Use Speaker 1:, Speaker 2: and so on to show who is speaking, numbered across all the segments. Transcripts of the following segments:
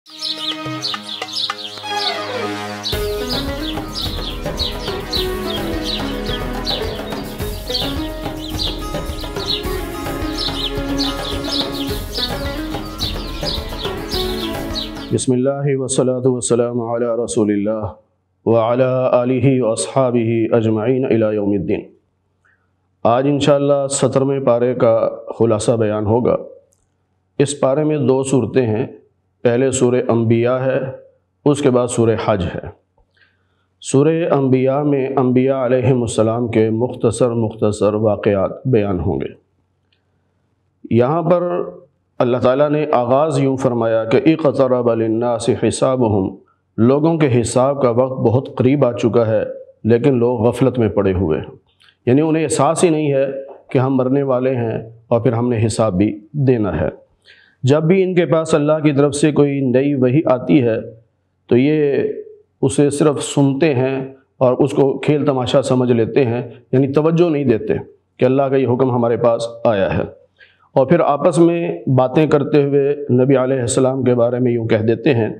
Speaker 1: بسم اللہ والصلاۃ والسلام علی رسول اللہ وعلی آلہ واصحابہ اجمعین الی یوم الدین۔ آج انشاءاللہ 17ویں پارے کا خلاصہ بیان ہوگا۔ اس پارے میں 2 صورتیں ہیں، پہلے سورہ انبیاء ہے، اس کے بعد سورہ حج ہے۔ سورہ انبیاء میں انبیاء علیہم السلام کے مختصر واقعات بیان ہوں گے۔ یہاں پر اللہ تعالیٰ نے آغاز یوں فرمایا کہ اقترب للناس حسابہم، لوگوں کے حساب کا وقت بہت قریب آ چکا ہے، لیکن لوگ غفلت میں پڑے ہوئے ہیں، یعنی انہیں احساس ہی نہیں ہے کہ ہم مرنے والے ہیں اور پھر ہم نے حساب بھی دینا ہے۔ جب بھی ان کے پاس اللہ کی طرف سے کوئی نئی وحی آتی ہے تو یہ اسے صرف سنتے ہیں اور اس کو کھیل تماشا سمجھ لیتے ہیں، یعنی توجہ نہیں دیتے کہ اللہ کا یہ حکم ہمارے پاس آیا ہے، اور پھر آپس میں باتیں کرتے ہوئے نبی علیہ السلام کے بارے میں یوں کہہ دیتے ہیں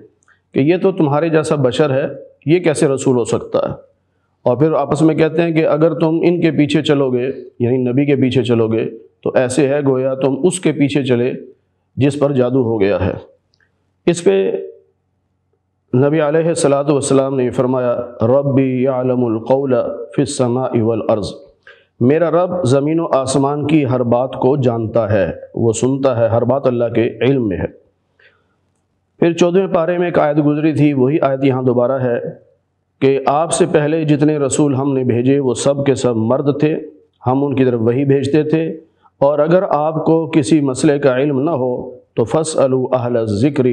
Speaker 1: کہ یہ تو تمہارے جیسا بشر ہے، یہ کیسے رسول ہو سکتا ہے؟ اور پھر آپس میں کہتے ہیں کہ اگر تم ان کے پیچھے چلو گے، یعنی نبی کے پیچھے چلو گے، تو ایسے ہے گویا تم اس کے پیچھے چلے جس پر جادو ہو گیا ہے۔ اس پہ نبی علیہ السلام نے فرمایا ربی یعلم القول فی السماء والارض، میرا رب زمین و آسمان کی ہر بات کو جانتا ہے، وہ سنتا ہے، ہر بات اللہ کے علم میں ہے۔ پھر 14ویں پارے میں ایک آیت گزری تھی، وہی آیت یہاں دوبارہ ہے کہ آپ سے پہلے جتنے رسول ہم نے بھیجے وہ سب کے سب مرد تھے، ہم ان کی طرف وحی بھیجتے تھے، اور اگر آپ کو کسی مسئلے کا علم نہ ہو تو فاسألوا اہل الذکر،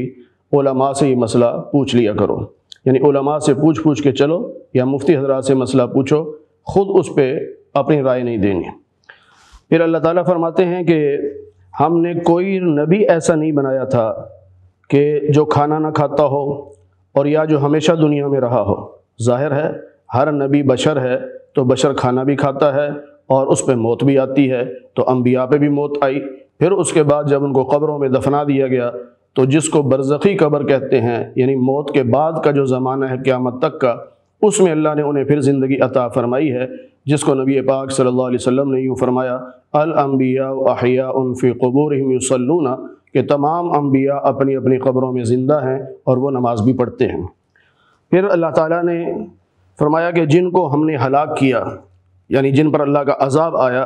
Speaker 1: علماء سے یہ مسئلہ پوچھ لیا کرو، یعنی علماء سے پوچھ کے چلو، یا مفتی حضرات سے مسئلہ پوچھو، خود اس پہ اپنی رائے نہیں دینی۔ پھر اللہ تعالیٰ فرماتے ہیں کہ ہم نے کوئی نبی ایسا نہیں بنایا تھا کہ جو کھانا نہ کھاتا ہو اور یا جو ہمیشہ دنیا میں رہا ہو۔ ظاہر ہے ہر نبی بشر ہے، تو بشر کھانا بھی کھاتا ہے اور اس پہ موت بھی آتی ہے، تو انبیاء پہ بھی موت آئی۔ پھر اس کے بعد جب ان کو قبروں میں دفنا دیا گیا تو جس کو برزخی قبر کہتے ہیں، یعنی موت کے بعد کا جو زمانہ ہے قیامت تک کا، اس میں اللہ نے انہیں پھر زندگی عطا فرمائی ہے، جس کو نبی پاک صلی اللہ علیہ وسلم نے یوں فرمایا الانبیاء احیاء فی قبورہم یصلون، کہ تمام انبیاء اپنی اپنی قبروں میں زندہ ہیں اور وہ نماز بھی پڑھتے ہیں۔ پھر اللہ تعالیٰ نے فرمایا کہ جن کو ہم نے ہلاک کیا، یعنی جن پر اللہ کا عذاب آیا،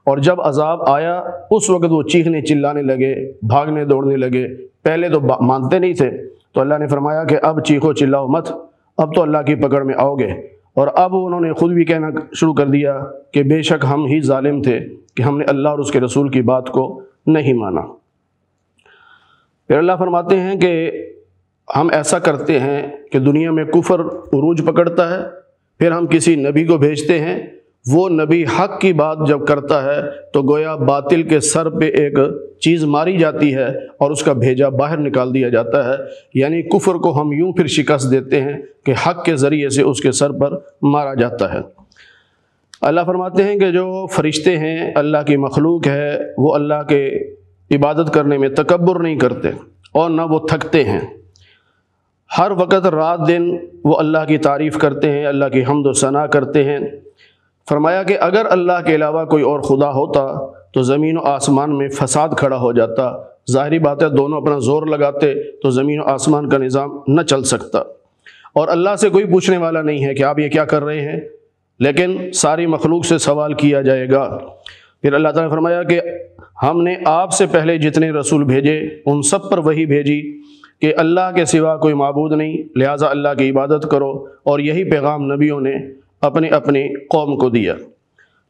Speaker 1: اور جب عذاب آیا اس وقت وہ چیخنے چلانے لگے، بھاگنے دوڑنے لگے، پہلے تو مانتے نہیں تھے، تو اللہ نے فرمایا کہ اب چیخو چلاؤ مت، اب تو اللہ کی پکڑ میں آؤ گے۔ اور اب انہوں نے خود بھی کہنا شروع کر دیا کہ بے شک ہم ہی ظالم تھے کہ ہم نے اللہ اور اس کے رسول کی بات کو نہیں مانا۔ پھر اللہ فرماتے ہیں کہ ہم ایسا کرتے ہیں کہ دنیا میں کفر عروج پکڑتا ہے، پھر ہم کسی نبی کو بھیجتے ہیں، وہ نبی حق کی بات جب کرتا ہے تو گویا باطل کے سر پہ ایک چیز ماری جاتی ہے اور اس کا بھیجا باہر نکال دیا جاتا ہے، یعنی کفر کو ہم یوں پھر شکست دیتے ہیں کہ حق کے ذریعے سے اس کے سر پر مارا جاتا ہے۔ اللہ فرماتے ہیں کہ جو فرشتے ہیں، اللہ کی مخلوق ہے، وہ اللہ کے عبادت کرنے میں تکبر نہیں کرتے اور نہ وہ تھکتے ہیں، ہر وقت رات دن وہ اللہ کی تعریف کرتے ہیں، اللہ کی حمد و ثنا کرتے ہیں۔ فرمایا کہ اگر اللہ کے علاوہ کوئی اور خدا ہوتا تو زمین و آسمان میں فساد کھڑا ہو جاتا، ظاہری بات ہے دونوں اپنا زور لگاتے تو زمین و آسمان کا نظام نہ چل سکتا، اور اللہ سے کوئی پوچھنے والا نہیں ہے کہ آپ یہ کیا کر رہے ہیں، لیکن ساری مخلوق سے سوال کیا جائے گا۔ پھر اللہ تعالیٰ نے فرمایا کہ ہم نے آپ سے پہلے جتنے رسول بھیجے ان سب پر وہی بھیجی کہ اللہ کے سوا کوئی معبود نہیں، لہٰذا اللہ کی عبادت کرو، اور یہی پیغام نبیوں نے اپنی اپنی قوم کو دیا۔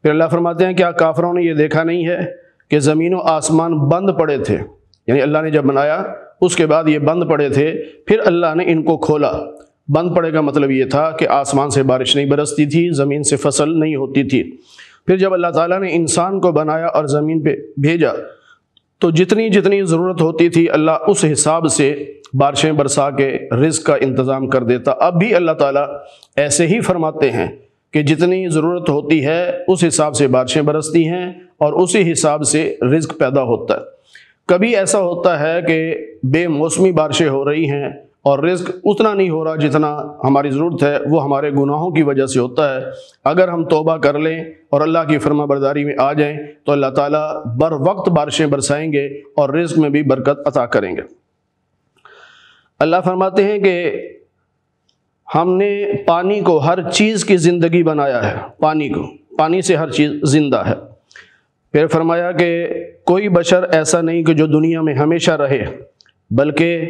Speaker 1: پھر اللہ فرماتے ہیں کیا کافروں نے یہ دیکھا نہیں ہے کہ زمین و آسمان بند پڑے تھے، یعنی اللہ نے جب بنایا اس کے بعد یہ بند پڑے تھے، پھر اللہ نے ان کو کھولا۔ بند پڑے کا مطلب یہ تھا کہ آسمان سے بارش نہیں برستی تھی، زمین سے فصل نہیں ہوتی تھی۔ پھر جب اللہ تعالیٰ نے انسان کو بنایا اور زمین پہ بھیجا تو جتنی ضرورت ہوتی تھی اللہ اس حساب سے بارشیں برسا کے رزق کا انتظام کر دیتا۔ اب بھی اللہ تعالیٰ ایسے ہی فرماتے ہیں کہ جتنی ضرورت ہوتی ہے اس حساب سے بارشیں برستی ہیں اور اسی حساب سے رزق پیدا ہوتا ہے۔ کبھی ایسا ہوتا ہے کہ بے موسمی بارشیں ہو رہی ہیں اور رزق اتنا نہیں ہو رہا جتنا ہماری ضرورت ہے، وہ ہمارے گناہوں کی وجہ سے ہوتا ہے۔ اگر ہم توبہ کر لیں اور اللہ کی فرما برداری میں آ جائیں تو اللہ تعالیٰ بر وقت بارشیں برسائیں گے اور رزق میں بھی برکت عطا کریں گے۔ اللہ فرماتے ہیں کہ ہم نے پانی کو ہر چیز کی زندگی بنایا ہے، پانی سے ہر چیز زندہ ہے۔ پھر فرمایا کہ کوئی بشر ایسا نہیں کہ جو دنیا میں ہمیشہ رہے، بلکہ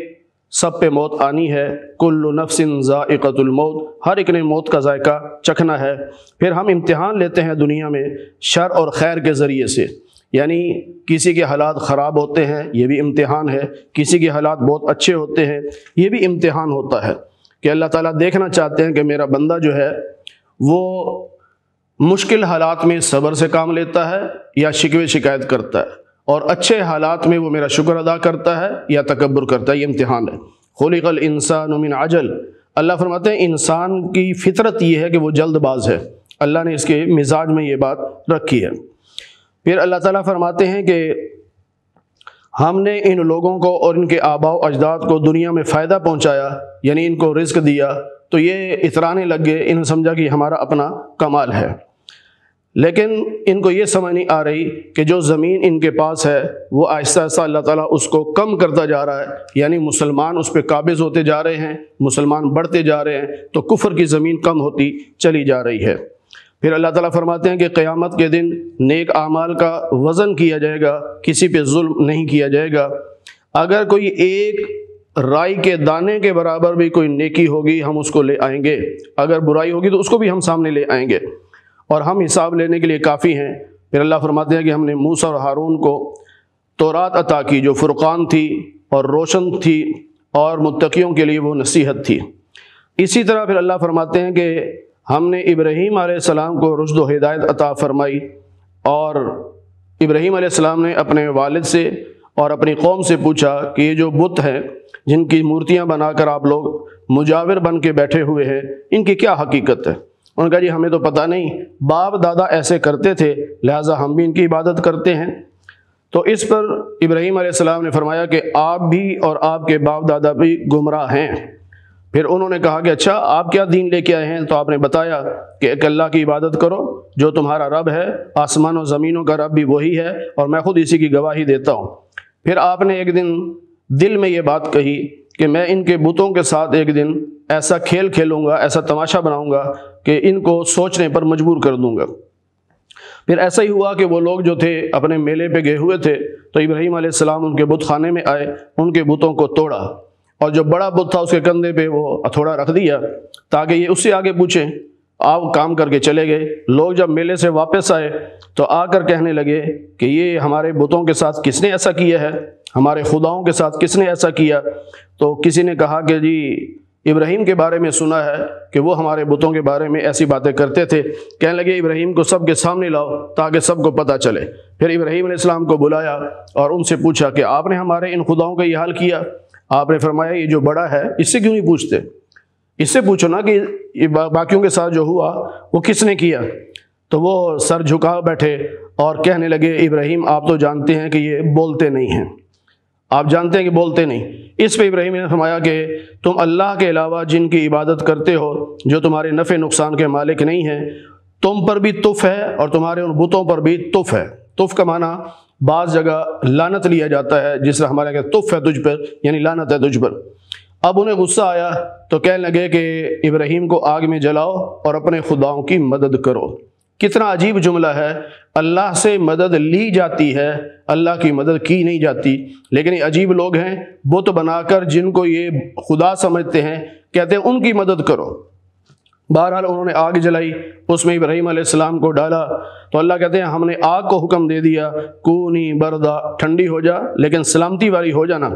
Speaker 1: سب پہ موت آنی ہے۔ کل نفس ذائقۃ الموت، ہر ایک نے موت کا ذائقہ چکھنا ہے۔ پھر ہم امتحان لیتے ہیں دنیا میں شر اور خیر کے ذریعے سے، یعنی کسی کے حالات خراب ہوتے ہیں، یہ بھی امتحان ہے، کسی کے حالات بہت اچھے ہوتے ہیں، یہ بھی امتحان ہوتا ہے کہ اللہ تعالیٰ دیکھنا چاہتے ہیں کہ میرا بندہ جو ہے وہ مشکل حالات میں صبر سے کام لیتا ہے یا شکوے شکایت کرتا ہے، اور اچھے حالات میں وہ میرا شکر ادا کرتا ہے یا تکبر کرتا ہے۔ یہ امتحان ہے۔ خلق الانسان من عجل، اللہ فرماتے ہیں انسان کی فطرت یہ ہے کہ وہ جلد باز ہے، اللہ نے اس کے مزاج میں یہ بات رکھی ہے۔ پھر اللہ تعالیٰ فرماتے ہیں کہ ہم نے ان لوگوں کو اور ان کے آباء و اجداد کو دنیا میں فائدہ پہنچایا، یعنی ان کو رزق دیا، تو یہ اترانے لگ گئے، انہوں نے سمجھا کہ ہمارا اپنا کمال ہے۔ لیکن ان کو یہ سمجھ نہیں آ رہی کہ جو زمین ان کے پاس ہے وہ آہستہ آہستہ اللہ تعالیٰ اس کو کم کرتا جا رہا ہے، یعنی مسلمان اس پہ قابض ہوتے جا رہے ہیں، مسلمان بڑھتے جا رہے ہیں، تو کفر کی زمین کم ہوتی چلی جا رہی ہے۔ پھر اللہ تعالیٰ فرماتے ہیں کہ قیامت کے دن نیک اعمال کا وزن کیا جائے گا، کسی پہ ظلم نہیں کیا جائے گا۔ اگر کوئی ایک رائی کے دانے کے برابر بھی کوئی نیکی ہوگی ہم اس کو لے آئیں گے، اگر برائی ہوگی تو اس کو بھی ہم سامنے لے آئیں گے، اور ہم حساب لینے کے لیے کافی ہیں۔ پھر اللہ فرماتے ہیں کہ ہم نے موسیٰ اور ہارون کو تورات عطا کی جو فرقان تھی اور روشن تھی اور متقیوں کے لیے وہ نصیحت تھی۔ اسی طرح پھر اللہ فرماتے ہیں کہ ہم نے ابراہیم علیہ السلام کو رشد و ہدایت عطا فرمائی، اور ابراہیم علیہ السلام نے اپنے والد سے اور اپنی قوم سے پوچھا کہ یہ جو بت ہیں جن کی مورتیاں بنا کر آپ لوگ مجاور بن کے بیٹھے ہوئے ہیں، ان کی کیا حقیقت ہے؟ انہوں نے کہا جی ہمیں تو پتہ نہیں، باپ دادا ایسے کرتے تھے لہٰذا ہم بھی ان کی عبادت کرتے ہیں۔ تو اس پر ابراہیم علیہ السلام نے فرمایا کہ آپ بھی اور آپ کے باپ دادا بھی گمراہ ہیں۔ پھر انہوں نے کہا کہ اچھا آپ کیا دین لے کے آئے ہیں؟ تو آپ نے بتایا کہ ایک اللہ کی عبادت کرو جو تمہارا رب ہے، آسمان و زمینوں کا رب بھی وہی ہے، اور میں خود اسی کی گواہی دیتا ہوں۔ پھر آپ نے ایک دن دل میں یہ بات کہی کہ میں ان کے بتوں کے ساتھ ایک دن ایسا کھیل کھیلوں گا، ایسا تماشا بناؤں گا کہ ان کو سوچنے پر مجبور کر دوں گا۔ پھر ایسا ہی ہوا کہ وہ لوگ جو تھے اپنے میلے پہ گئے ہوئے تھے، تو ابراہیم علیہ السلام ان کے بت خانے میں آئے، ان کے بتوں کو توڑا، اور جو بڑا بت تھا اس کے کندھے پہ وہ ہتھوڑا رکھ دیا تاکہ یہ اس سے آگے پوچھیں۔ آپ کام کر کے چلے گئے۔ لوگ جب میلے سے واپس آئے تو آ کر کہنے لگے کہ یہ ہمارے بتوں کے ساتھ کس نے ایسا کیا ہے، ہمارے خداؤں کے ساتھ کس نے ایسا کیا؟ تو کسی نے کہا کہ جی ابراہیم کے بارے میں سنا ہے کہ وہ ہمارے بتوں کے بارے میں ایسی باتیں کرتے تھے۔ کہنے لگے ابراہیم کو سب کے سامنے لاؤ تاکہ سب کو پتہ چلے۔ پھر ابراہیم علیہ السلام کو بلایا اور ان سے پوچھا کہ آپ نے ہمارے ان خداؤں کا یہ حال کیا؟ آپ نے فرمایا یہ جو بڑا ہے اس سے کیوں نہیں پوچھتے، اس سے پوچھو نا کہ باقیوں کے ساتھ جو ہوا وہ کس نے کیا۔ تو وہ سر جھکا بیٹھے اور کہنے لگے ابراہیم آپ تو جانتے ہیں کہ یہ بولتے نہیں ہیں، آپ جانتے ہیں کہ بولتے نہیں۔ اس پہ ابراہیم نے فرمایا کہ تم اللہ کے علاوہ جن کی عبادت کرتے ہو جو تمہارے نفع نقصان کے مالک نہیں ہیں، تم پر بھی تف ہے اور تمہارے ان بتوں پر بھی تف ہے۔ تف کا معنی بعض جگہ لعنت لیا جاتا ہے، جس طرح ہمارے یہاں تف ہے تجھ پر، یعنی لعنت ہے تجھ پر۔ اب انہیں غصہ آیا تو کہنے لگے کہ ابراہیم کو آگ میں جلاؤ اور اپنے خداؤں کی مدد کرو۔ کتنا عجیب جملہ ہے، اللہ سے مدد لی جاتی ہے، اللہ کی مدد کی نہیں جاتی۔ لیکن یہ عجیب لوگ ہیں، بت بنا کر جن کو یہ خدا سمجھتے ہیں کہتے ہیں ان کی مدد کرو۔ بہرحال انہوں نے آگ جلائی، اس میں ابراہیم علیہ السلام کو ڈالا، تو اللہ کہتے ہیں ہم نے آگ کو حکم دے دیا کونی بردا، ٹھنڈی ہو جا لیکن سلامتی والی ہو جانا۔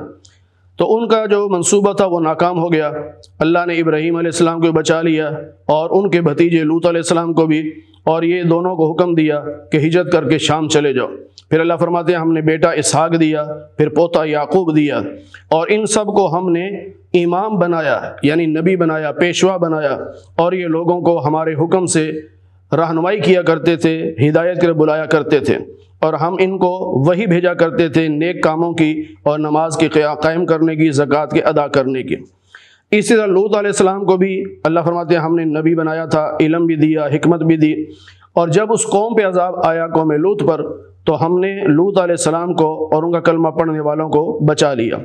Speaker 1: تو ان کا جو منصوبہ تھا وہ ناکام ہو گیا۔ اللہ نے ابراہیم علیہ السلام کو بچا لیا اور ان کے بھتیجے لوط علیہ السلام کو بھی، اور یہ دونوں کو حکم دیا کہ ہجرت کر کے شام چلے جاؤ۔ پھر اللہ فرماتے ہیں ہم نے بیٹا اسحاق دیا، پھر پوتا یعقوب دیا، اور ان سب کو ہم نے امام بنایا، یعنی نبی بنایا، پیشوا بنایا، اور یہ لوگوں کو ہمارے حکم سے رہنمائی کیا کرتے تھے، ہدایت کے لیے بلایا کرتے تھے۔ اور ہم ان کو وہی بھیجا کرتے تھے نیک کاموں کی اور نماز کی قائم کرنے کی، زکوٰۃ کے ادا کرنے کی۔ اسی طرح لوط علیہ السلام کو بھی اللہ فرماتے ہیں ہم نے نبی بنایا تھا، علم بھی دیا، حکمت بھی دی، اور جب اس قوم پہ عذاب آیا قوم لوط پر تو ہم نے لوط علیہ السلام کو اور ان کا کلمہ پڑھنے والوں کو بچا لیا۔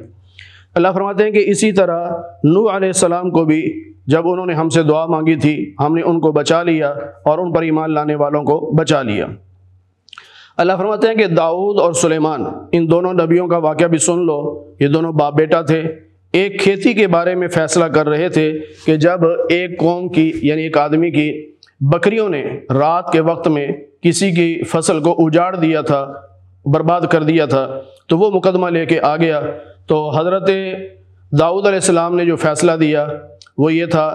Speaker 1: اللہ فرماتے ہیں کہ اسی طرح نوح علیہ السلام کو بھی جب انہوں نے ہم سے دعا مانگی تھی ہم نے ان کو بچا لیا اور ان پر ایمان لانے والوں کو بچا لیا۔ اللہ فرماتے ہیں کہ داؤد اور سلیمان، ان دونوں نبیوں کا واقعہ بھی سن لو۔ یہ دونوں باپ بیٹا تھے، ایک کھیتی کے بارے میں فیصلہ کر رہے تھے کہ جب ایک قوم کی یعنی ایک آدمی کی بکریوں نے رات کے وقت میں کسی کی فصل کو اجاڑ دیا تھا، برباد کر دیا تھا، تو وہ مقدمہ لے کے آ گیا۔ تو حضرت داؤد علیہ السلام نے جو فیصلہ دیا وہ یہ تھا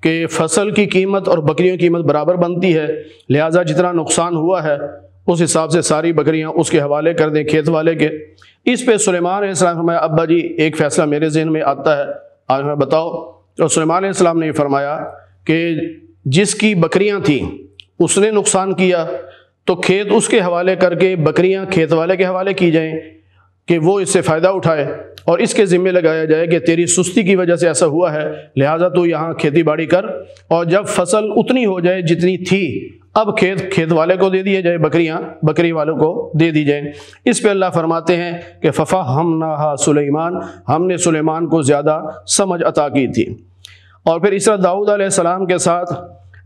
Speaker 1: کہ فصل کی قیمت اور بکریوں کی قیمت برابر بنتی ہے، لہٰذا جتنا نقصان ہوا ہے اس حساب سے ساری بکریاں اس کے حوالے کر دیں کھیت والے کے۔ اس پہ سلیمان علیہ السلام نے فرمایا ابا جی ایک فیصلہ میرے ذہن میں آتا ہے، آج میں بتاؤ۔ تو سلیمان علیہ السلام نے یہ فرمایا کہ جس کی بکریاں تھیں اس نے نقصان کیا تو کھیت اس کے حوالے کر کے بکریاں کھیت والے کے حوالے کی جائیں کہ وہ اس سے فائدہ اٹھائے، اور اس کے ذمے لگایا جائے کہ تیری سستی کی وجہ سے ایسا ہوا ہے، لہٰذا تو یہاں کھیتی باڑی کر، اور جب فصل اتنی ہو جائے جتنی تھی اب کھیت والے کو دے دیے جائے، بکریاں بکری والوں کو دے دی جائیں۔ اس پہ اللہ فرماتے ہیں کہ فَفَهَّمْنَاهَا سلیمان، ہم نے سلیمان کو زیادہ سمجھ عطا کی تھی۔ اور پھر اس طرح داؤد علیہ السلام کے ساتھ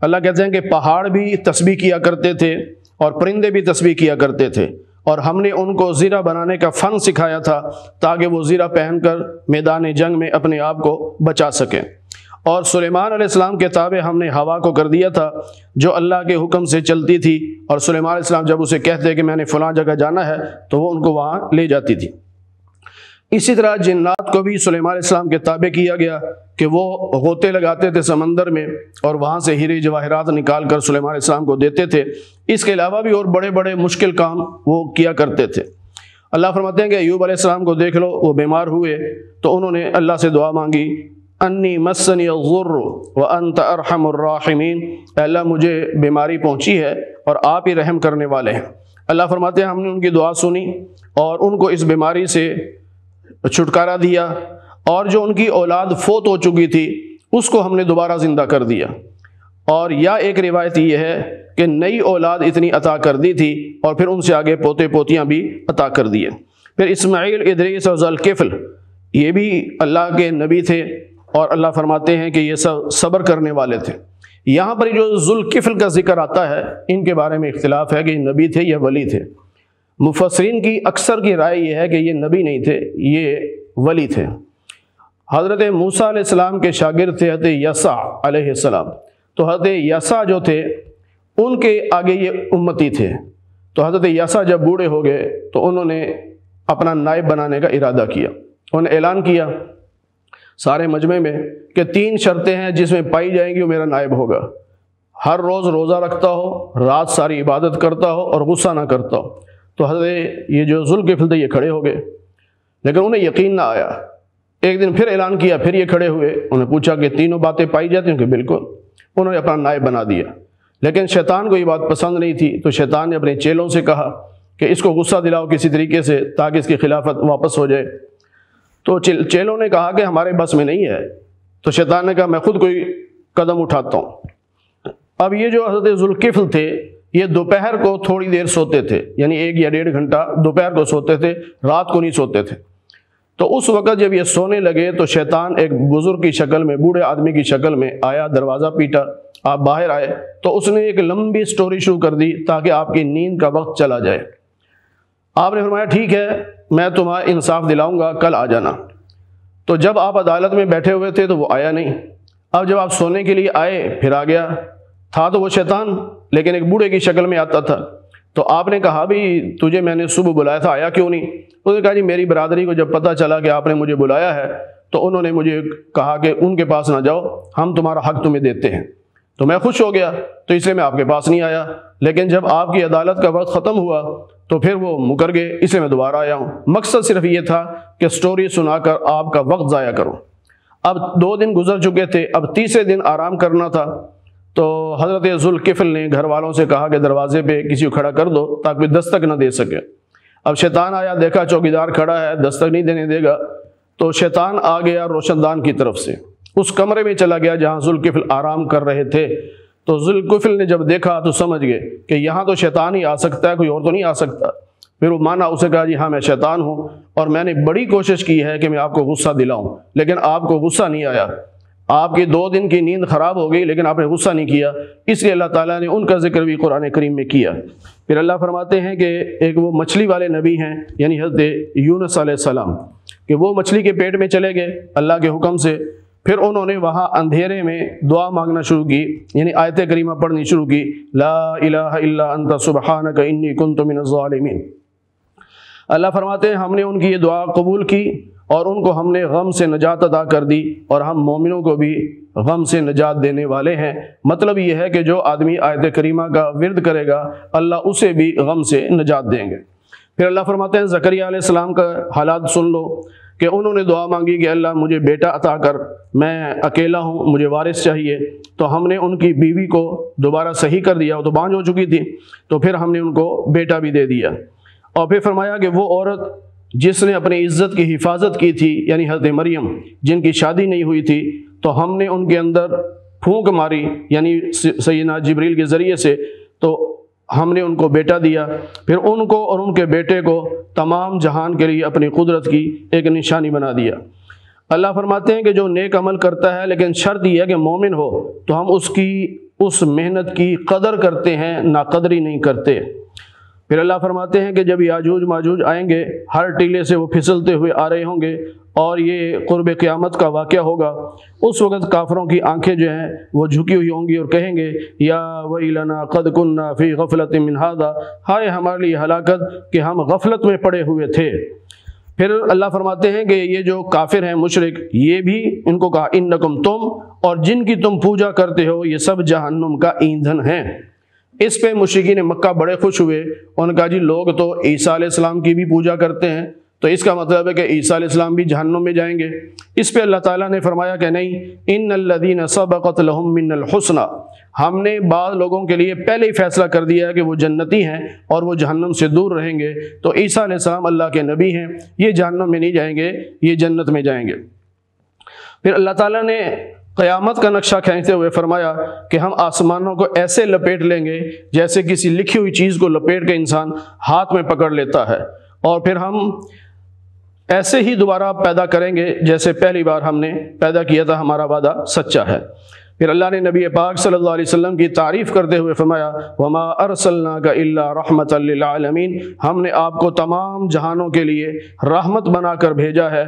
Speaker 1: اللہ کہتے ہیں کہ پہاڑ بھی تسبیح کیا کرتے تھے اور پرندے بھی تسبیح کیا کرتے تھے، اور ہم نے ان کو زیرہ بنانے کا فن سکھایا تھا تاکہ وہ زیرہ پہن کر میدان جنگ میں اپنے آپ کو بچا سکیں۔ اور سلیمان علیہ السلام کے تابع ہم نے ہوا کو کر دیا تھا جو اللہ کے حکم سے چلتی تھی، اور سلیمان علیہ السلام جب اسے کہتے کہ میں نے فلاں جگہ جانا ہے تو وہ ان کو وہاں لے جاتی تھی۔ اسی طرح جنات کو بھی سلیمان علیہ السلام کے تابع کیا گیا کہ وہ غوطے لگاتے تھے سمندر میں اور وہاں سے ہیرے جواہرات نکال کر سلیمان علیہ السلام کو دیتے تھے۔ اس کے علاوہ بھی اور بڑے بڑے مشکل کام وہ کیا کرتے تھے۔ اللہ فرماتے ہیں کہ ایوب علیہ السلام کو دیکھ لو، وہ بیمار ہوئے تو انہوں نے اللہ سے دعا مانگی، انی مسنی الضر وانت ارحم الراحمین، اے اللہ مجھے بیماری پہنچی ہے اور آپ ہی رحم کرنے والے ہیں۔ اللہ فرماتے ہیں ہم نے ان کی دعا سنی اور ان کو اس بیماری سے چھٹکارا دیا، اور جو ان کی اولاد فوت ہو چکی تھی اس کو ہم نے دوبارہ زندہ کر دیا، اور یا ایک روایت یہ ہے کہ نئی اولاد اتنی عطا کر دی تھی اور پھر ان سے آگے پوتے پوتیاں بھی عطا کر دیے۔ پھر اسماعیل، ادریس اور ذوالکفل یہ بھی اللہ کے نبی تھے، اور اللہ فرماتے ہیں کہ یہ سب صبر کرنے والے تھے۔ یہاں پر جو ذوالکفل کا ذکر آتا ہے ان کے بارے میں اختلاف ہے کہ یہ نبی تھے یا ولی تھے۔ مفسرین کی اکثر کی رائے یہ ہے کہ یہ نبی نہیں تھے، یہ ولی تھے۔ حضرت موسیٰ علیہ السلام کے شاگرد تھے حضرت یسع علیہ السلام، تو حضرت یسع جو تھے ان کے آگے یہ امتی تھے۔ تو حضرت یسع جب بوڑھے ہو گئے تو انہوں نے اپنا نائب بنانے کا ارادہ کیا۔ انہوں نے اعلان کیا سارے مجمع میں کہ 3 شرطیں ہیں جس میں پائی جائیں گی وہ میرا نائب ہوگا، ہر روز روزہ رکھتا ہو، رات ساری عبادت کرتا ہو اور غصہ نہ کرتا ہو۔ تو حضرت یہ جو ذوالکفل تھے یہ کھڑے ہو گئے، لیکن انہیں یقین نہ آیا۔ ایک دن پھر اعلان کیا، پھر یہ کھڑے ہوئے، انہیں پوچھا کہ تینوں باتیں پائی جاتی ہیں کہ بالکل۔ انہوں نے اپنا نائب بنا دیا، لیکن شیطان کو یہ بات پسند نہیں تھی، تو شیطان نے اپنے چیلوں سے کہا کہ اس کو غصہ دلاؤ کسی طریقے سے تاکہ اس کی خلافت واپس ہو جائے۔ تو چیلوں نے کہا کہ ہمارے بس میں نہیں ہے، تو شیطان نے کہا میں خود کوئی قدم اٹھاتا ہوں۔ اب یہ جو حضرت ذوالکفل تھے یہ دوپہر کو تھوڑی دیر سوتے تھے، یعنی 1 یا 1.5 گھنٹہ دوپہر کو سوتے تھے، رات کو نہیں سوتے تھے۔ تو اس وقت جب یہ سونے لگے تو شیطان ایک بزرگ کی شکل میں، بوڑھے آدمی کی شکل میں آیا، دروازہ پیٹا، آپ باہر آئے تو اس نے ایک لمبی سٹوری شروع کر دی تاکہ آپ کی نیند کا وقت چلا جائے۔ آپ نے فرمایا ٹھیک ہے میں تمہیں انصاف دلاؤں گا، کل آ جانا۔ تو جب آپ عدالت میں بیٹھے ہوئے تھے تو وہ آیا نہیں۔ اب جب آپ سونے کے لیے آئے پھر آ گیا، تھا تو وہ شیطان لیکن ایک بوڑھے کی شکل میں آتا تھا۔ تو آپ نے کہا بھی تجھے میں نے صبح بلایا تھا، آیا کیوں نہیں؟ اس نے کہا جی میری برادری کو جب پتہ چلا کہ آپ نے مجھے بلایا ہے تو انہوں نے مجھے کہا کہ ان کے پاس نہ جاؤ، ہم تمہارا حق تمہیں دیتے ہیں۔ تو میں خوش ہو گیا تو اس لیے میں آپ کے پاس نہیں آیا، لیکن جب آپ کی عدالت کا وقت ختم ہوا تو پھر وہ مکر گئے، اس لیے میں دوبارہ آیا ہوں۔ مقصد صرف یہ تھا کہ سٹوری سنا کر آپ کا وقت ضائع کروں۔ اب 2 دن گزر چکے تھے، اب تیسرے دن آرام کرنا تھا، تو حضرت ذوالکفل نے گھر والوں سے کہا کہ دروازے پہ کسی کو کھڑا کر دو تاکہ دستک نہ دے سکے۔ اب شیطان آیا، دیکھا چوکیدار کھڑا ہے، دستک نہیں دینے دے گا، تو شیطان آ گیا روشن دان کی طرف سے، اس کمرے میں چلا گیا جہاں ذوالکفل آرام کر رہے تھے۔ تو ذوالکفل نے جب دیکھا تو سمجھ گئے کہ یہاں تو شیطان ہی آ سکتا ہے، کوئی اور تو نہیں آ سکتا۔ پھر وہ مانا، اسے کہا جی ہاں میں شیطان ہوں اور میں نے بڑی کوشش کی ہے کہ میں آپ کو غصہ دلاؤں، لیکن آپ کو غصہ نہیں آیا، آپ کی 2 دن کی نیند خراب ہو گئی لیکن آپ نے غصہ نہیں کیا، اس لیے اللہ تعالیٰ نے ان کا ذکر بھی قرآن کریم میں کیا۔ پھر اللہ فرماتے ہیں کہ ایک وہ مچھلی والے نبی ہیں یعنی حضرت یونس علیہ السلام، کہ وہ مچھلی کے پیٹ میں چلے گئے اللہ کے حکم سے، پھر انہوں نے وہاں اندھیرے میں دعا مانگنا شروع کی، یعنی آیت کریمہ پڑھنی شروع کی، لا الہ الا انت سبحانک انی کنت من الظالمین۔ اللہ فرماتے ہیں ہم نے ان کی یہ دعا قبول کی اور ان کو ہم نے غم سے نجات عطا کر دی، اور ہم مومنوں کو بھی غم سے نجات دینے والے ہیں۔ مطلب یہ ہے کہ جو آدمی آیت کریمہ کا ورد کرے گا اللہ اسے بھی غم سے نجات دیں گے۔ پھر اللہ فرماتے ہیں زکریا علیہ السلام کا حالات سن لو کہ انہوں نے دعا مانگی کہ اللہ مجھے بیٹا عطا کر، میں اکیلا ہوں، مجھے وارث چاہیے، تو ہم نے ان کی بیوی کو دوبارہ صحیح کر دیا، وہ تو بانجھ ہو چکی تھی، تو پھر ہم نے ان کو بیٹا بھی دے دیا۔ اور پھر فرمایا کہ وہ عورت جس نے اپنی عزت کی حفاظت کی تھی یعنی حضرت مریم جن کی شادی نہیں ہوئی تھی، تو ہم نے ان کے اندر پھونک ماری یعنی سیدنا جبریل کے ذریعے سے، تو ہم نے ان کو بیٹا دیا۔ پھر ان کو اور ان کے بیٹے کو تمام جہان کے لیے اپنی قدرت کی ایک نشانی بنا دیا۔ اللہ فرماتے ہیں کہ جو نیک عمل کرتا ہے لیکن شرط یہ ہے کہ مومن ہو، تو ہم اس محنت کی قدر کرتے ہیں، ناقدری نہیں کرتے۔ پھر اللہ فرماتے ہیں کہ جب یاجوج ماجوج آئیں گے، ہر ٹیلے سے وہ پھسلتے ہوئے آ رہے ہوں گے اور یہ قرب قیامت کا واقعہ ہوگا، اس وقت کافروں کی آنکھیں جو ہیں وہ جھکی ہوئی ہوں گی اور کہیں گے یا ویلنا قد کننا فی غفلت من ھذا، ہائے ہمارے لیے ہلاکت کہ ہم غفلت میں پڑے ہوئے تھے۔ پھر اللہ فرماتے ہیں کہ یہ جو کافر ہیں مشرک، یہ بھی ان کو کہا انکم، تم اور جن کی تم پوجا کرتے ہو یہ سب جہنم کا ایندھن ہیں۔ اس پہ مشرکین مکہ بڑے خوش ہوئے، ان کا جی لوگ تو عیسیٰ علیہ السلام کی بھی پوجا کرتے ہیں، تو اس کا مطلب ہے کہ عیسیٰ علیہ السلام بھی جہنم میں جائیں گے۔ اس پہ اللہ تعالیٰ نے فرمایا کہ نہیں، ان الذین سبقت لہم من الحسنی، ہم نے بعض لوگوں کے لیے پہلے ہی فیصلہ کر دیا ہے کہ وہ جنتی ہیں اور وہ جہنم سے دور رہیں گے۔ تو عیسیٰ علیہ السلام اللہ کے نبی ہیں، یہ جہنم میں نہیں جائیں گے، یہ جنت میں جائیں گے۔ پھر اللہ تعالیٰ نے قیامت کا نقشہ کھینچتے ہوئے فرمایا کہ ہم آسمانوں کو ایسے لپیٹ لیں گے جیسے کسی لکھی ہوئی چیز کو لپیٹ کے انسان ہاتھ میں پکڑ لیتا ہے، اور پھر ہم ایسے ہی دوبارہ پیدا کریں گے جیسے پہلی بار ہم نے پیدا کیا تھا، ہمارا وعدہ سچا ہے۔ پھر اللہ نے نبی پاک صلی اللہ علیہ وسلم کی تعریف کرتے ہوئے فرمایا وما ارسلناک الا رحمۃ للعالمین، ہم نے آپ کو تمام جہانوں کے لیے رحمت بنا کر بھیجا ہے۔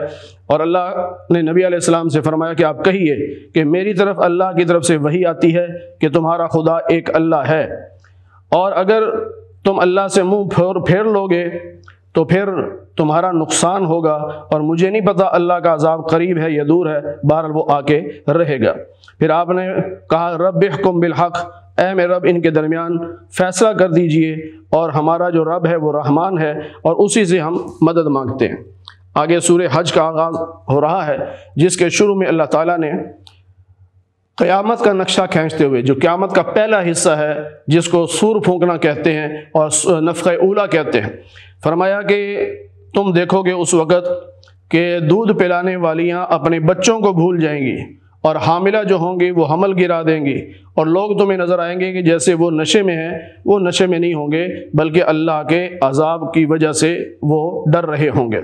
Speaker 1: اور اللہ نے نبی علیہ السلام سے فرمایا کہ آپ کہیے کہ میری طرف اللہ کی طرف سے وحی آتی ہے کہ تمہارا خدا ایک اللہ ہے، اور اگر تم اللہ سے منہ پھیر لوگے تو پھر تمہارا نقصان ہوگا، اور مجھے نہیں پتا اللہ کا عذاب قریب ہے یا دور ہے، بہرحال وہ آ کے رہے گا۔ پھر آپ نے کہا رب احکم بالحق، اے میرے رب ان کے درمیان فیصلہ کر دیجئے، اور ہمارا جو رب ہے وہ رحمان ہے اور اسی سے ہم مدد مانگتے ہیں۔ آگے سورہ حج کا آغاز ہو رہا ہے جس کے شروع میں اللہ تعالیٰ نے قیامت کا نقشہ کھینچتے ہوئے، جو قیامت کا پہلا حصہ ہے جس کو سور پھونکنا کہتے ہیں اور نفخہ اولا کہتے ہیں، فرمایا کہ تم دیکھو گے اس وقت کہ دودھ پلانے والیاں اپنے بچوں کو بھول جائیں گی، اور حاملہ جو ہوں گی وہ حمل گرا دیں گی، اور لوگ تمہیں نظر آئیں گے کہ جیسے وہ نشے میں ہیں، وہ نشے میں نہیں ہوں گے بلکہ اللہ کے عذاب کی وجہ سے وہ ڈر رہے ہوں گے۔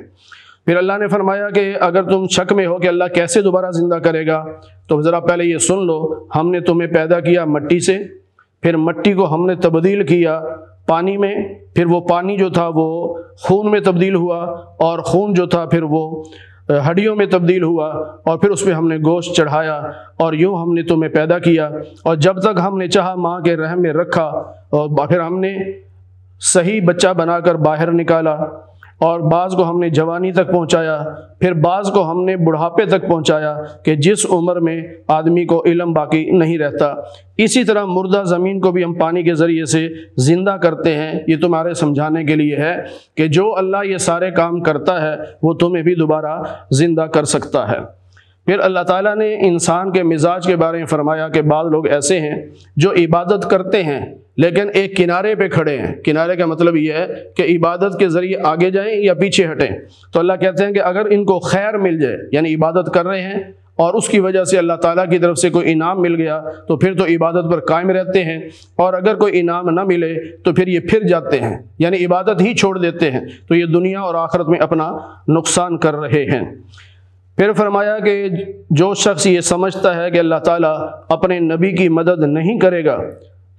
Speaker 1: پھر اللہ نے فرمایا کہ اگر تم شک میں ہو کہ اللہ کیسے دوبارہ زندہ کرے گا تو ذرا پہلے یہ سن لو، ہم نے تمہیں پیدا کیا مٹی سے، پھر مٹی کو ہم نے تبدیل کیا پانی میں، پھر وہ پانی جو تھا وہ خون میں تبدیل ہوا، اور خون جو تھا پھر وہ ہڈیوں میں تبدیل ہوا، اور پھر اس پہ ہم نے گوشت چڑھایا، اور یوں ہم نے تمہیں پیدا کیا، اور جب تک ہم نے چاہا ماں کے رحم میں رکھا، اور پھر ہم نے صحیح بچہ بنا کر باہر نکالا، اور بعض کو ہم نے جوانی تک پہنچایا، پھر بعض کو ہم نے بڑھاپے تک پہنچایا کہ جس عمر میں آدمی کو علم باقی نہیں رہتا۔ اسی طرح مردہ زمین کو بھی ہم پانی کے ذریعے سے زندہ کرتے ہیں۔ یہ تمہارے سمجھانے کے لیے ہے کہ جو اللہ یہ سارے کام کرتا ہے وہ تمہیں بھی دوبارہ زندہ کر سکتا ہے۔ پھر اللہ تعالیٰ نے انسان کے مزاج کے بارے میں فرمایا کہ بعض لوگ ایسے ہیں جو عبادت کرتے ہیں لیکن ایک کنارے پہ کھڑے ہیں۔ کنارے کا مطلب یہ ہے کہ عبادت کے ذریعے آگے جائیں یا پیچھے ہٹیں۔ تو اللہ کہتے ہیں کہ اگر ان کو خیر مل جائے، یعنی عبادت کر رہے ہیں اور اس کی وجہ سے اللہ تعالیٰ کی طرف سے کوئی انعام مل گیا تو پھر تو عبادت پر قائم رہتے ہیں، اور اگر کوئی انعام نہ ملے تو پھر یہ پھر جاتے ہیں، یعنی عبادت ہی چھوڑ دیتے ہیں، تو یہ دنیا اور آخرت میں اپنا نقصان کر رہے ہیں۔ پھر فرمایا کہ جو شخص یہ سمجھتا ہے کہ اللہ تعالیٰ اپنے نبی کی مدد نہیں کرے گا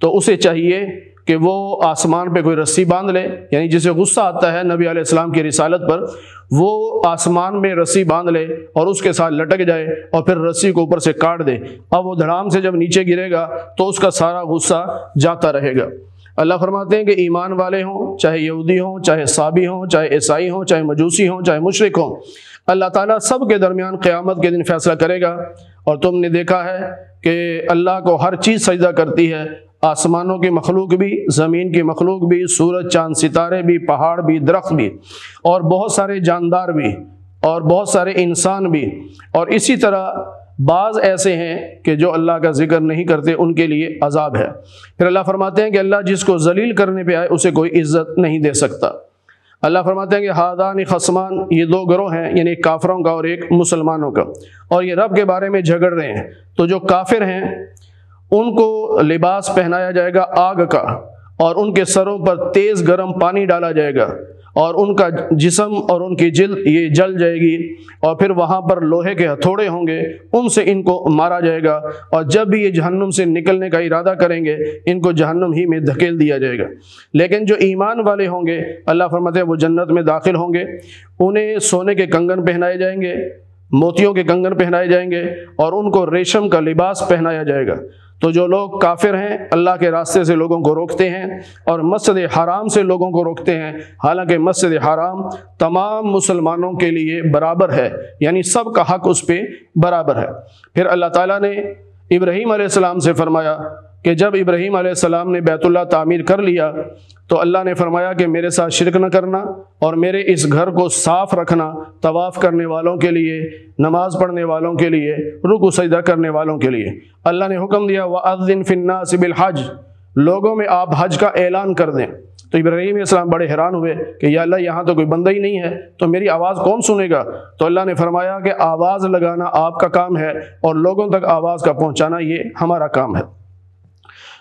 Speaker 1: تو اسے چاہیے کہ وہ آسمان پہ کوئی رسی باندھ لے، یعنی جسے غصہ آتا ہے نبی علیہ السلام کی رسالت پر، وہ آسمان میں رسی باندھ لے اور اس کے ساتھ لٹک جائے اور پھر رسی کو اوپر سے کاٹ دے۔ اب وہ دھڑام سے جب نیچے گرے گا تو اس کا سارا غصہ جاتا رہے گا۔ اللہ فرماتے ہیں کہ ایمان والے ہوں، چاہے یہودی ہوں، چاہے صابی ہوں، چاہے عیسائی ہوں، چاہے مجوسی ہوں، چاہے مشرک ہوں، اللہ تعالیٰ سب کے درمیان قیامت کے دن فیصلہ کرے گا۔ اور تم نے دیکھا ہے کہ اللہ کو ہر چیز سجدہ کرتی ہے، آسمانوں کی مخلوق بھی، زمین کی مخلوق بھی، سورج چاند ستارے بھی، پہاڑ بھی، درخت بھی، اور بہت سارے جاندار بھی، اور بہت سارے انسان بھی، اور اسی طرح بعض ایسے ہیں کہ جو اللہ کا ذکر نہیں کرتے، ان کے لیے عذاب ہے۔ پھر اللہ فرماتے ہیں کہ اللہ جس کو ذلیل کرنے پہ آئے اسے کوئی عزت نہیں دے سکتا۔ اللہ فرماتے ہیں کہ ہادان خصمان، یہ دو گروہ ہیں، یعنی ایک کافروں کا اور ایک مسلمانوں کا، اور یہ رب کے بارے میں جھگڑ رہے ہیں۔ تو جو کافر ہیں ان کو لباس پہنایا جائے گا آگ کا، اور ان کے سروں پر تیز گرم پانی ڈالا جائے گا، اور ان کا جسم اور ان کی جلد یہ جل جائے گی، اور پھر وہاں پر لوہے کے ہتھوڑے ہوں گے، ان سے ان کو مارا جائے گا، اور جب بھی یہ جہنم سے نکلنے کا ارادہ کریں گے ان کو جہنم ہی میں دھکیل دیا جائے گا۔ لیکن جو ایمان والے ہوں گے اللہ فرماتے ہیں وہ جنت میں داخل ہوں گے، انہیں سونے کے کنگن پہنائے جائیں گے، موتیوں کے کنگن پہنائے جائیں گے، اور ان کو ریشم کا لباس پہنایا جائے گا۔ تو جو لوگ کافر ہیں، اللہ کے راستے سے لوگوں کو روکتے ہیں اور مسجد حرام سے لوگوں کو روکتے ہیں، حالانکہ مسجد حرام تمام مسلمانوں کے لیے برابر ہے، یعنی سب کا حق اس پہ برابر ہے۔ پھر اللہ تعالیٰ نے ابراہیم علیہ السلام سے فرمایا کہ جب ابراہیم علیہ السلام نے بیت اللہ تعمیر کر لیا تو اللہ نے فرمایا کہ میرے ساتھ شرک نہ کرنا اور میرے اس گھر کو صاف رکھنا، طواف کرنے والوں کے لیے، نماز پڑھنے والوں کے لیے، رکوع سجدہ کرنے والوں کے لیے۔ اللہ نے حکم دیا وَأَذِّن فِي النَّاسِ بِالْحَجِّ، لوگوں میں آپ حج کا اعلان کر دیں۔ تو ابراہیم علیہ السلام بڑے حیران ہوئے کہ یا اللہ یہاں تو کوئی بندہ ہی نہیں ہے تو میری آواز کون سنے گا؟ تو اللہ نے فرمایا کہ آواز لگانا آپ کا کام ہے اور لوگوں تک آواز کا پہنچانا یہ ہمارا کام ہے۔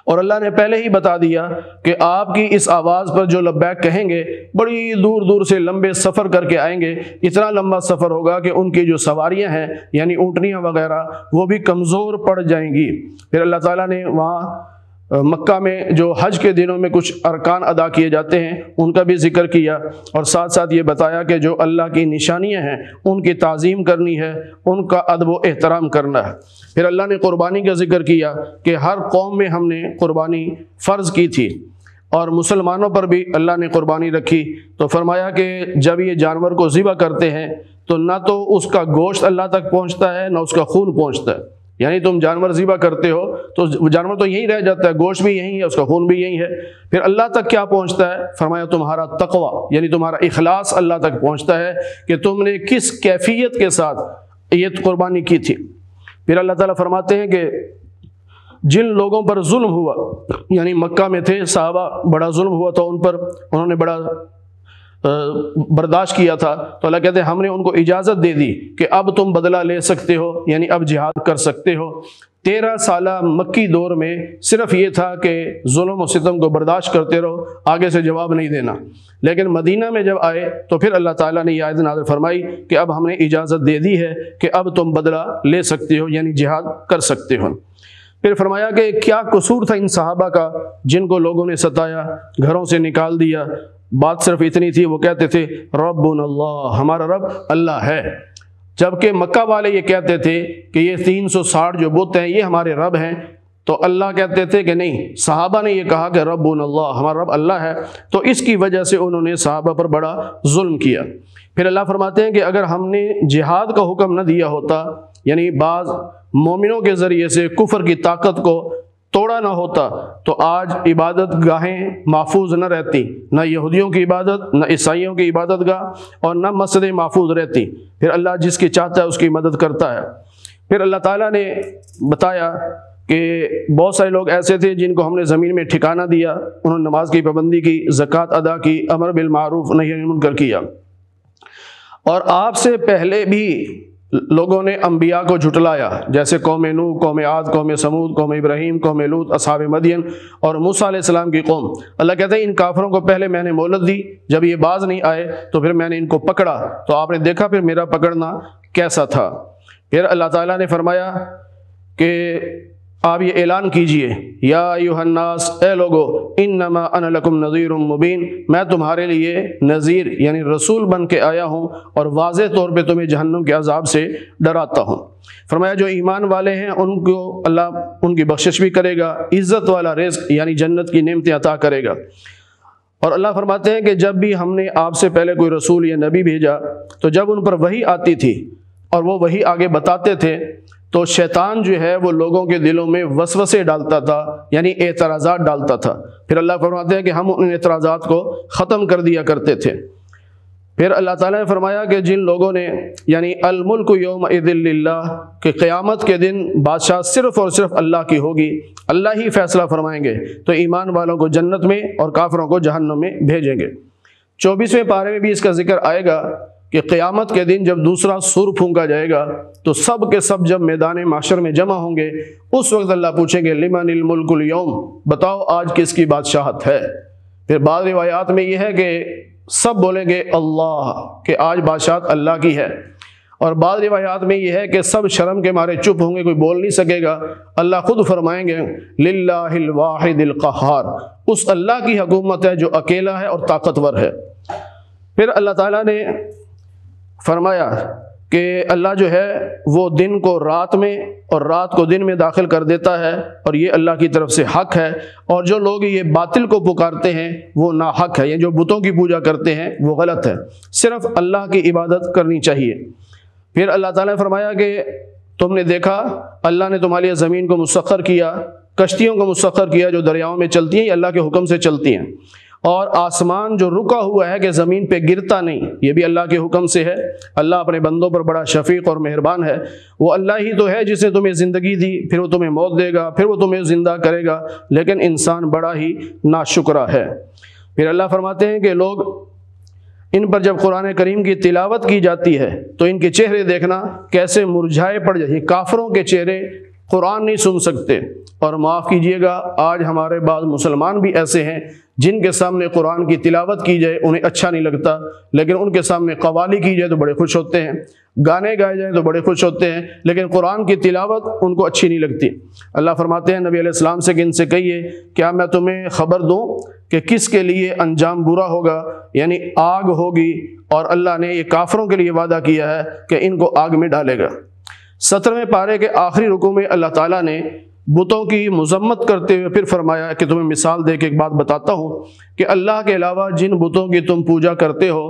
Speaker 1: اور اللہ نے پہلے ہی بتا دیا کہ آپ کی اس آواز پر جو لبیک کہیں گے بڑی دور دور سے لمبے سفر کر کے آئیں گے، اتنا لمبا سفر ہوگا کہ ان کی جو سواریاں ہیں یعنی اونٹنیاں وغیرہ وہ بھی کمزور پڑ جائیں گی۔ پھر اللہ تعالیٰ نے وہاں مکہ میں جو حج کے دنوں میں کچھ ارکان ادا کیے جاتے ہیں ان کا بھی ذکر کیا، اور ساتھ ساتھ یہ بتایا کہ جو اللہ کی نشانیاں ہیں ان کی تعظیم کرنی ہے، ان کا ادب و احترام کرنا ہے۔ پھر اللہ نے قربانی کا ذکر کیا کہ ہر قوم میں ہم نے قربانی فرض کی تھی، اور مسلمانوں پر بھی اللہ نے قربانی رکھی۔ تو فرمایا کہ جب یہ جانور کو ذبح کرتے ہیں تو نہ تو اس کا گوشت اللہ تک پہنچتا ہے نہ اس کا خون پہنچتا ہے، یعنی تم جانور ذبح کرتے ہو تو جانور تو یہیں رہ جاتا ہے، گوشت بھی یہیں ہے، اس کا خون بھی یہیں ہے، پھر اللہ تک کیا پہنچتا ہے؟ فرمایا تمہارا تقوی، یعنی تمہارا اخلاص اللہ تک پہنچتا ہے کہ تم نے کس کیفیت کے ساتھ یہ قربانی کی تھی۔ پھر اللہ تعالیٰ فرماتے ہیں کہ جن لوگوں پر ظلم ہوا، یعنی مکہ میں تھے صحابہ، بڑا ظلم ہوا تھا ان پر، انہوں نے بڑا برداشت کیا تھا، تو اللہ کہتے ہیں ہم نے ان کو اجازت دے دی کہ اب تم بدلہ لے سکتے ہو، یعنی اب جہاد کر سکتے ہو۔ 13 سالہ مکی دور میں صرف یہ تھا کہ ظلم و ستم کو برداشت کرتے رہو، آگے سے جواب نہیں دینا، لیکن مدینہ میں جب آئے تو پھر اللہ تعالیٰ نے یہ آیت نازل فرمائی کہ اب ہم نے اجازت دے دی ہے کہ اب تم بدلہ لے سکتے ہو، یعنی جہاد کر سکتے ہو۔ پھر فرمایا کہ کیا قصور تھا ان صحابہ کا جن کو لوگوں نے ستایا، گھروں سے نکال دیا، بات صرف اتنی تھی وہ کہتے تھے ربنا اللہ، ہمارا رب اللہ ہے، جبکہ مکہ والے یہ کہتے تھے کہ یہ 360 جو بت ہیں یہ ہمارے رب ہیں، تو اللہ کہتے تھے کہ نہیں، صحابہ نے یہ کہا کہ ربنا اللہ، ہمارا رب اللہ ہے، تو اس کی وجہ سے انہوں نے صحابہ پر بڑا ظلم کیا۔ پھر اللہ فرماتے ہیں کہ اگر ہم نے جہاد کا حکم نہ دیا ہوتا، یعنی بعض مومنوں کے ذریعے سے کفر کی طاقت کو توڑا نہ ہوتا تو آج عبادت گاہیں محفوظ نہ رہتی، نہ یہودیوں کی عبادت، نہ عیسائیوں کی عبادت گاہ، اور نہ مسجدیں محفوظ رہتی۔ پھر اللہ جس کی چاہتا ہے اس کی مدد کرتا ہے۔ پھر اللہ تعالیٰ نے بتایا کہ بہت سارے لوگ ایسے تھے جن کو ہم نے زمین میں ٹھکانہ دیا، انہوں نے نماز کی پابندی کی، زکوٰۃ ادا کی، امر بالمعروف نہی عن المنکر کیا۔ اور آپ سے پہلے بھی لوگوں نے انبیاء کو جھٹلایا، جیسے قوم نوح، قوم عاد، قوم سمود، قوم ابراہیم، قوم لوط، اصحاب مدین اور موسیٰ علیہ السلام کی قوم۔ اللہ کہتے ہیں ان کافروں کو پہلے میں نے مہلت دی، جب یہ باز نہیں آئے تو پھر میں نے ان کو پکڑا، تو آپ نے دیکھا پھر میرا پکڑنا کیسا تھا۔ پھر اللہ تعالیٰ نے فرمایا کہ آپ یہ اعلان کیجئے، یا ایھا الناس، اے لوگو، انما انا لکم نذیر مبین، میں تمہارے لیے نذیر یعنی رسول بن کے آیا ہوں اور واضح طور پہ تمہیں جہنم کے عذاب سے ڈراتا ہوں۔ فرمایا جو ایمان والے ہیں ان کو اللہ ان کی بخشش بھی کرے گا، عزت والا رزق یعنی جنت کی نعمتیں عطا کرے گا۔ اور اللہ فرماتے ہیں کہ جب بھی ہم نے آپ سے پہلے کوئی رسول یا نبی بھیجا تو جب ان پر وحی آتی تھی اور وہ وحی آگے بتاتے تھے تو شیطان جو ہے وہ لوگوں کے دلوں میں وسوسے ڈالتا تھا، یعنی اعتراضات ڈالتا تھا۔ پھر اللہ فرماتے ہیں کہ ہم ان اعتراضات کو ختم کر دیا کرتے تھے۔ پھر اللہ تعالیٰ نے فرمایا کہ جن لوگوں نے یعنی الملک یومئذ للہ کہ قیامت کے دن بادشاہ صرف اور صرف اللہ کی ہوگی، اللہ ہی فیصلہ فرمائیں گے، تو ایمان والوں کو جنت میں اور کافروں کو جہنم میں بھیجیں گے۔ 24ویں پارے میں بھی اس کا ذکر آئے گا کہ قیامت کے دن جب دوسرا سور پھونکا جائے گا تو سب کے سب جب میدان محشر میں جمع ہوں گے، اس وقت اللہ پوچھیں گے لمن الملک اليوم، بتاؤ آج کس کی بادشاہت ہے۔ پھر بعض روایات میں یہ ہے کہ سب بولیں گے اللہ، کہ آج بادشاہت اللہ کی ہے، اور بعض روایات میں یہ ہے کہ سب شرم کے مارے چپ ہوں گے، کوئی بول نہیں سکے گا۔ اللہ خود فرمائیں گے للہ الواحد القہار، اس اللہ کی حکومت ہے جو اکیلا ہے اور طاقتور ہے۔ پھر اللہ تعالیٰ نے فرمایا کہ اللہ جو ہے وہ دن کو رات میں اور رات کو دن میں داخل کر دیتا ہے، اور یہ اللہ کی طرف سے حق ہے، اور جو لوگ یہ باطل کو پکارتے ہیں وہ ناحق ہے، یہ جو بتوں کی پوجا کرتے ہیں وہ غلط ہے، صرف اللہ کی عبادت کرنی چاہیے۔ پھر اللہ تعالیٰ نے فرمایا کہ تم نے دیکھا اللہ نے تمہارے لیے زمین کو مسخر کیا، کشتیوں کو مسخر کیا جو دریاؤں میں چلتی ہیں، یہ اللہ کے حکم سے چلتی ہیں، اور آسمان جو رکا ہوا ہے کہ زمین پہ گرتا نہیں، یہ بھی اللہ کے حکم سے ہے۔ اللہ اپنے بندوں پر بڑا شفیق اور مہربان ہے، وہ اللہ ہی تو ہے جس نے تمہیں زندگی دی، پھر وہ تمہیں موت دے گا، پھر وہ تمہیں زندہ کرے گا، لیکن انسان بڑا ہی ناشکرا ہے۔ پھر اللہ فرماتے ہیں کہ لوگ ان پر جب قرآن کریم کی تلاوت کی جاتی ہے تو ان کے چہرے دیکھنا کیسے مرجھائے پڑ جاتے ہیں، کافروں کے چہرے قرآن نہیں سن سکتے۔ اور معاف کیجئے گا، آج ہمارے بعض مسلمان بھی ایسے ہیں جن کے سامنے قرآن کی تلاوت کی جائے انہیں اچھا نہیں لگتا، لیکن ان کے سامنے قوالی کی جائے تو بڑے خوش ہوتے ہیں، گانے گائے جائیں تو بڑے خوش ہوتے ہیں، لیکن قرآن کی تلاوت ان کو اچھی نہیں لگتی۔ اللہ فرماتے ہیں نبی علیہ السلام سے کہ ان سے کہیے کیا میں تمہیں خبر دوں کہ کس کے لیے انجام برا ہوگا، یعنی آگ ہوگی، اور اللہ نے یہ کافروں کے لیے وعدہ کیا ہے کہ ان کو آگ میں ڈالے گا۔ 17ویں پارے کے آخری رکوع میں اللہ تعالیٰ نے بتوں کی مذمت کرتے ہوئے پھر فرمایا کہ تمہیں مثال دے کے ایک بات بتاتا ہوں کہ اللہ کے علاوہ جن بتوں کی تم پوجا کرتے ہو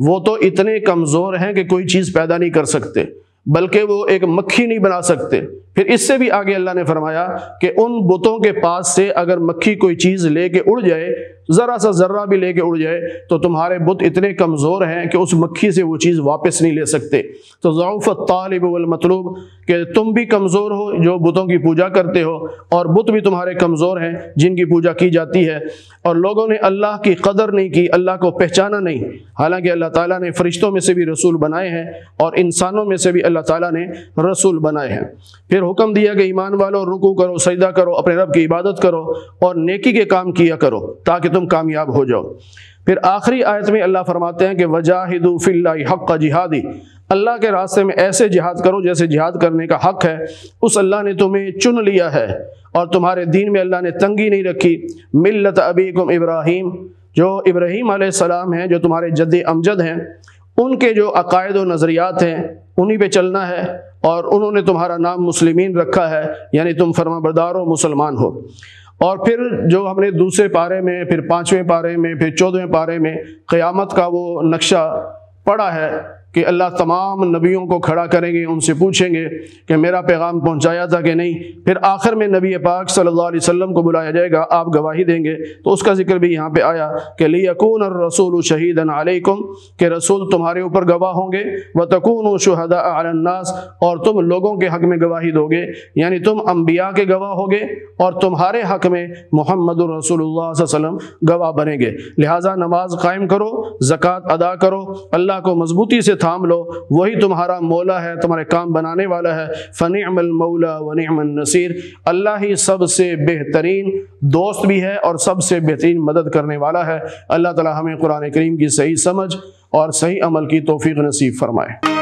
Speaker 1: وہ تو اتنے کمزور ہیں کہ کوئی چیز پیدا نہیں کر سکتے، بلکہ وہ ایک مکھی نہیں بنا سکتے۔ پھر اس سے بھی آگے اللہ نے فرمایا کہ ان بتوں کے پاس سے اگر مکھی کوئی چیز لے کے اڑ جائے، ذرا سا ذرہ بھی لے کے اڑ جائے، تو تمہارے بت اتنے کمزور ہیں کہ اس مکھی سے وہ چیز واپس نہیں لے سکتے۔ تو ضعف الطالب والمطلوب، کہ تم بھی کمزور ہو جو بتوں کی پوجا کرتے ہو، اور بت بھی تمہارے کمزور ہیں جن کی پوجا کی جاتی ہے، اور لوگوں نے اللہ کی قدر نہیں کی، اللہ کو پہچانا نہیں، حالانکہ اللہ تعالیٰ نے فرشتوں میں سے بھی رسول بنائے ہیں اور انسانوں میں سے بھی اللہ تعالیٰ نے رسول بنائے ہیں۔ پھر حکم دیا کہ ایمان والو رکوع کرو، سجدہ کرو، اپنے رب کی عبادت کرو اور نیکی کے کام کیا کرو تاکہ تم کامیاب ہو جاؤ۔ پھر آخری آیت میں اللہ فرماتے ہیں کہ وجاہدوا فی اللہ حق جہادی، اللہ کے راستے میں ایسے جہاد کرو جیسے جہاد کرنے کا حق ہے۔ اس اللہ نے تمہیں چن لیا ہے اور تمہارے دین میں اللہ نے تنگی نہیں رکھی۔ ملت ابیکم ابراہیم، جو ابراہیم علیہ السلام ہیں، جو تمہارے جد امجد ہیں، ان کے جو عقائد و نظریات ہیں انہی پہ چلنا ہے، اور انہوں نے تمہارا نام مسلمین رکھا ہے، یعنی تم فرما بردار و مسلمان ہو۔ اور پھر جو ہم نے دوسرے پارے میں، پھر 5ویں پارے میں، پھر 14ویں پارے میں قیامت کا وہ نقشہ پڑھا ہے کہ اللہ تمام نبیوں کو کھڑا کریں گے، ان سے پوچھیں گے کہ میرا پیغام پہنچایا تھا کہ نہیں۔ پھر آخر میں نبی پاک صلی اللہ علیہ وسلم کو بلایا جائے گا، آپ گواہی دیں گے، تو اس کا ذکر بھی یہاں پہ آیا کہ لِيَكُونَ الرَّسُولُ شَهِيدًا عَلَيْكُمْ، کہ رسول تمہارے اوپر گواہ ہوں گے، وَتَكُونُوا شُهَدَاءَ عَلَى النَّاسِ، اور تم لوگوں کے حق میں گواہی دو گے، یعنی تم انبیاء کے گواہ ہوگے اور تمہارے حق میں محمد الرسول اللہ صلی اللہ علیہ وسلم گواہ بنیں گے۔ لہٰذا نماز قائم کرو، زکوٰۃ ادا کرو، اللہ کو مضبوطی سے تھام لو، وہی تمہارا مولا ہے، تمہارے کام بنانے والا ہے۔ فَنِعْمَ الْمَوْلَى وَنِعْمَ النَّصِيرُ، اللہ ہی سب سے بہترین دوست بھی ہے اور سب سے بہترین مدد کرنے والا ہے۔ اللہ تعالی ہمیں قرآن کریم کی صحیح سمجھ اور صحیح عمل کی توفیق نصیب فرمائے۔